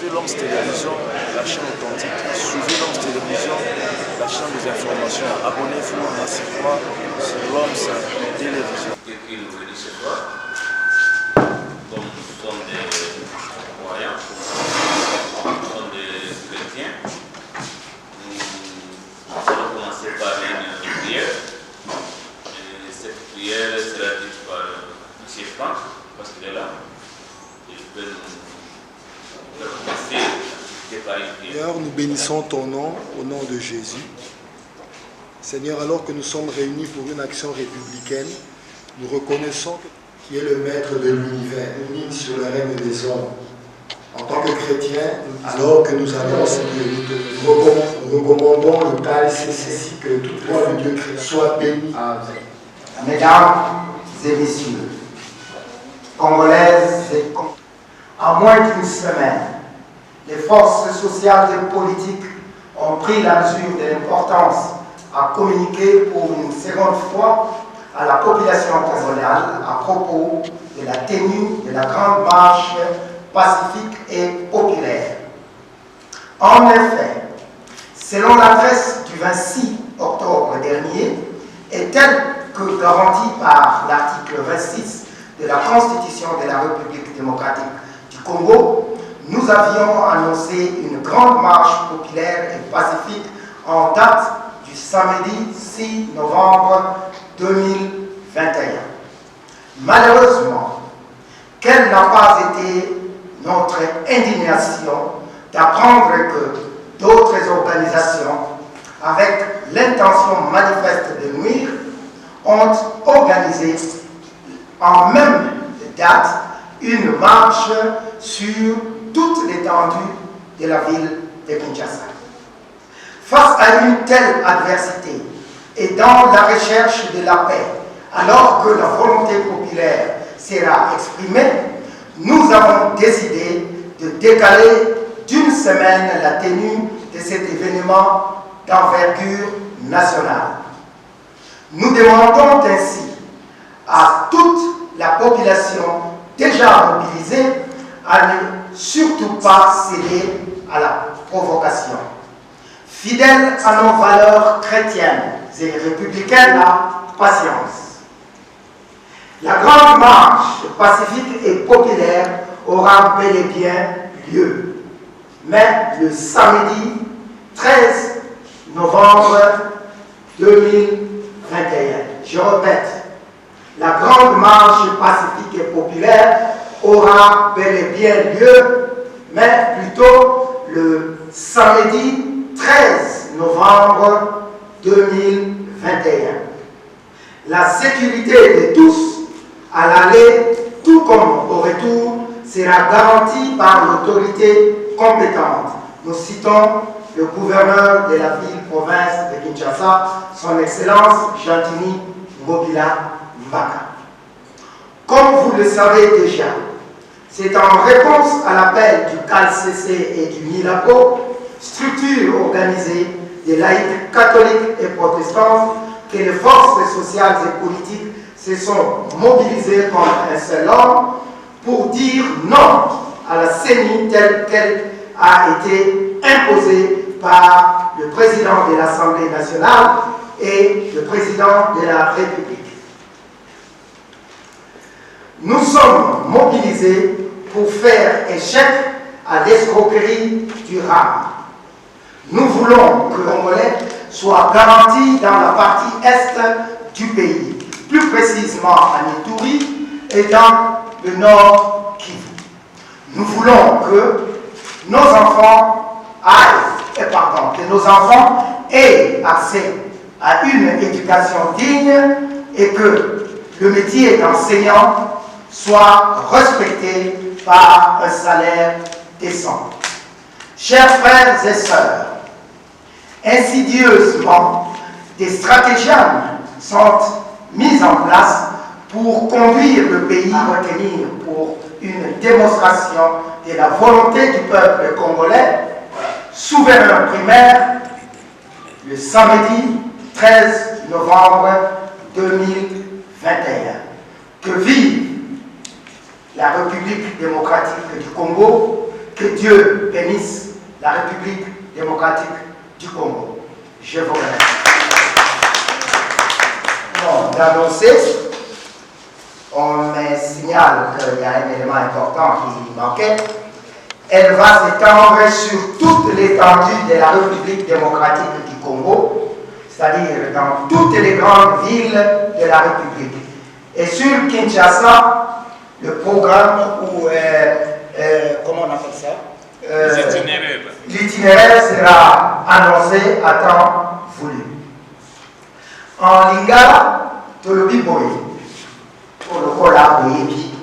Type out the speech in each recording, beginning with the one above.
Suivez l'Homme Télévision, la chaîne authentique. Suivez l'Homme Télévision, la chaîne des informations. Abonnez-vous massivement sur l'Homme Télévision. Depuis nous venons ce soir, comme nous sommes des croyants, nous sommes des chrétiens, nous allons commencer par une prière. Et cette prière sera dite par M. Franck, parce qu'il est là. Il peut nous commencer par une prière. Seigneur, nous bénissons ton nom au nom de Jésus. Seigneur, alors que nous sommes réunis pour une action républicaine, nous reconnaissons qu'il est le maître de l'univers, unique sur le règne des hommes. En tant que chrétiens, alors que nous allons, nous recommandons le KLCC ainsi que toute loi de Dieu soit bénie. Mesdames et messieurs, Congolaises et Congolais, en moins d'une semaine, les forces sociales et politiques ont pris la mesure de l'importance à communiquer pour une seconde fois à la population congolaise à propos de la tenue de la grande marche pacifique et populaire. En effet, selon l'adresse du 26 octobre dernier, et telle que garantie par l'article 26 de la Constitution de la République démocratique du Congo, nous avions annoncé une grande marche populaire et pacifique en date du samedi 6 novembre 2021. Malheureusement, quelle n'a pas été notre indignation d'apprendre que d'autres organisations, avec l'intention manifeste de nuire, ont organisé en même date une marche sur toute l'étendue de la ville de Kinshasa. Face à une telle adversité et dans la recherche de la paix, alors que la volonté populaire sera exprimée, nous avons décidé de décaler d'une semaine la tenue de cet événement d'envergure nationale. Nous demandons ainsi à toute la population déjà mobilisée à ne surtout pas céder à la provocation. Fidèles à nos valeurs chrétiennes et républicaines, la patience. La grande marche pacifique et populaire aura bel et bien lieu, mais le samedi 13 novembre 2021. Je répète, la grande marche pacifique et populaire aura bel et bien lieu, mais plutôt le samedi 13 novembre 2021. La sécurité de tous à l'aller, tout comme au retour, sera garantie par l'autorité compétente. Nous citons le gouverneur de la ville-province de Kinshasa, son Excellence Jantini Ngobila Mbaka. Comme vous le savez déjà, c'est en réponse à l'appel du KLCC et du MILAPO, structure organisée des laïcs catholiques et protestants, que les forces sociales et politiques se sont mobilisées comme un seul homme pour dire non à la CENI telle qu'elle a été imposée par le président de l'Assemblée nationale et le président de la République. Nous sommes mobilisés pour faire échec à l'escroquerie durable. Nous voulons que le Congolais soit garanti dans la partie est du pays, plus précisément à Ituri et dans le nord Kivu. Nous voulons que nos enfants aient accès à une éducation digne et que le métier d'enseignant soit respecté par un salaire décent. Chers frères et sœurs, insidieusement, des stratagèmes sont mis en place pour conduire le pays à retenir pour une démonstration de la volonté du peuple congolais, souverain primaire, le samedi 13 novembre 2021. Que vive la République démocratique du Congo, que Dieu bénisse la République démocratique du Congo. Je vous remercie. Bon, d'annoncer, on me signale qu'il y a un élément important qui manquait. Elle va s'étendre sur toute l'étendue de la République démocratique du Congo, c'est-à-dire dans toutes les grandes villes de la République. Et sur Kinshasa, le programme ou comment on appelle ça, l'itinéraire sera annoncé à temps voulu. En Lingala, tolobi boye, pour le kola boyebi,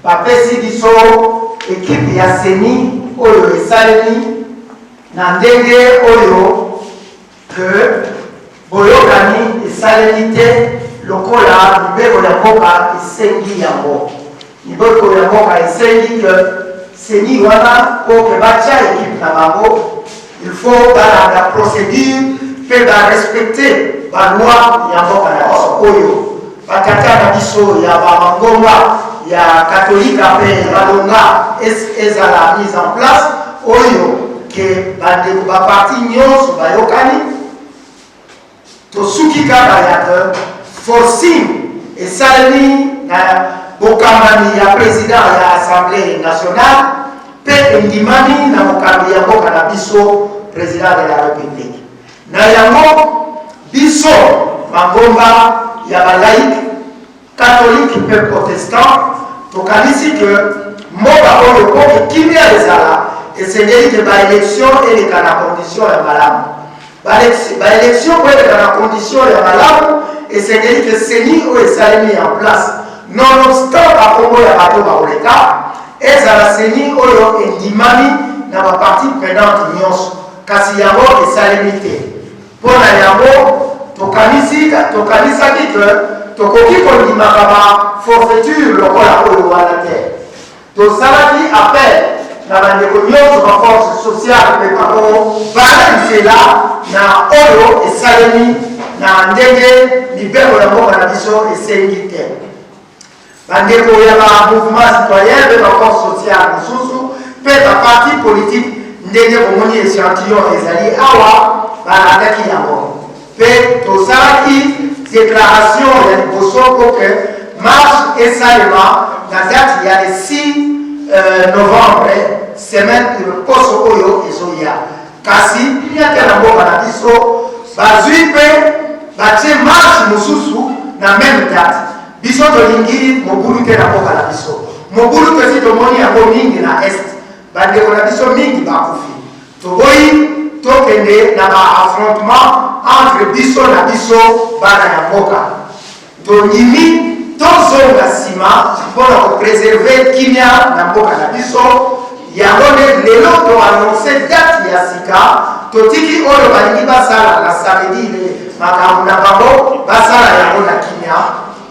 bapesi biso équipe ya seni oyo esalemi na ndenge oyo que boyokani esalemi te lokola libeko ya mboka esengi yango. Libeko ya mboka esengi que seni wana oke batya équipe na bango, il faut balanda procédure mpe barespecte baloi ya mboka na biso oyo batata na biso ya bamangomba ya katolika mpe balonga ezala mise en place oyo ke bandeko baparti nyonso bayokani tosuki kaka ya ke forcing esalemi na bokambani ya président ya assemblée nationale mpe endimani na mokambi ya mboka na biso président de la république. Na yango biso mangomba ya balaïque catholique mpe protestant tokanisi ke mboka oyo po ekimia ezala esengeli ke baélection eleka na condition ya malamu. Baélection po eleka na condition ya malamu esengeli ke seni oyo esalemi en place nonobstant bakombo ya bato bakoleka ezala seni oyo endimami na baparti prenante nyonso kasi yango esalemi te. Mpo na yango tokanisaki ke tokoki kondimaka baforfaiture lokola oyo wana te. Tosalaki appel na bandeko nyonso baforce sociale mpe bango balanzela na oyo esalemi na ndenge libeko ya mboka na biso esengi te. Bandeko ya bamouvement citoyen mpe baforce sociale mosusu mpe baparti politique ndenge bomoni échantillon ezali awa balandaki yango. Mpe tosalaki déclaration ya liboso po ke marche esalema na date ya le 6 novembre semaine poso oyo ezoya. Kasi miaka na mboka na biso bazwi mpe batie marche mosusu na même date. Biso tolingi mobulu te na mboka na biso. Mobulu te si tomoni yango mingi na est. Bandeko na biso mingi bakufi. Toboyi tokende na ba-affrontement entre biso na biso bana ya mboka. Tondimi tozonga nsima mpona kopréserve kimia na mboka na biso. Yango nde lelo toannonce date ya sika totiki oyo balingi basala na samedi makambo na bango basala yango na kimia.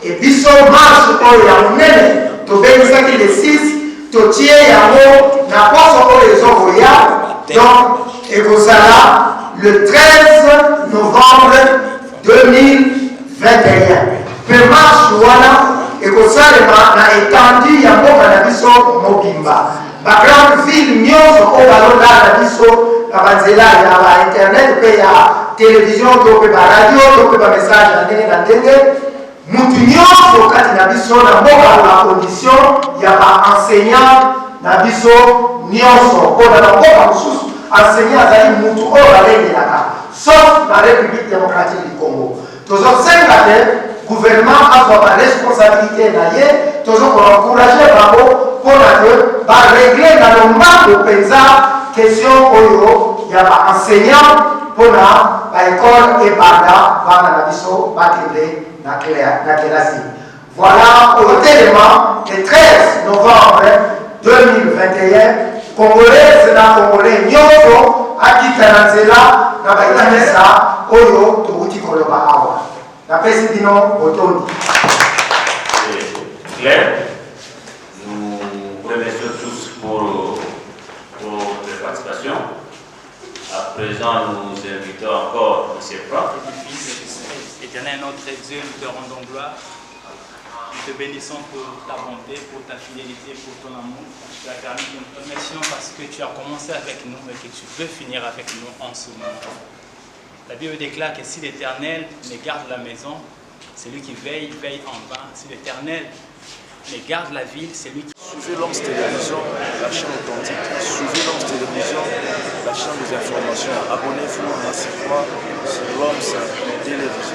E biso marche oyo ya monene tobengisaki le 6 totie yango na poso oyo ezokoya. Donc ekozala le 13 novembre 2021. Pe marche wana ekosalema na étendue ya mboka na biso mobimba. Ba grande ville nyonso oyo balolanda biso na banzela ya ba-internet mpe ya télévision to mpe baradio to mpe bamessage ya ndenge na ndenge. Mutu nyonso kati na biso na mboka na condition ya baenseignant na biso nyonso mpona na mboka mosusu enseignant azali mutu oyo balengelaka sauf na République démocratique du Congo. Tozosenga te gouvernement azwa baresponsabilité na ye tozokoencourage bango mpona ke baregle na lombango mpenza question oyo ya baenseignant mpona baekole ebanda bana na biso bakende na kelasi. Voilà au télément le 13 novembre 2021 Congolais na Congolais nyonso akita na nzela na baekanisa oyo tokuti koloba awa. Napesi bino botondi. C'est clair. Nous remercions tous pour votre participation. À présent, nous invitons encore M. Franck. Éternel notre Dieu, nous te rendons gloire. te bénissons pour ta bonté, pour ta fidélité, pour ton amour. Tu as permis de nous remercions parce que tu as commencé avec nous et que tu veux finir avec nous en ce moment. La Bible déclare que si l'Éternel ne garde la maison, c'est lui qui veille, veille en vain. Si l'Éternel ne garde la ville, c'est lui qui... Suivez l'Homme Télévision, la chaîne authentique. Suivez l'Homme Télévision, la chaîne des informations. Abonnez-vous massivement sur l'Homme Télévision.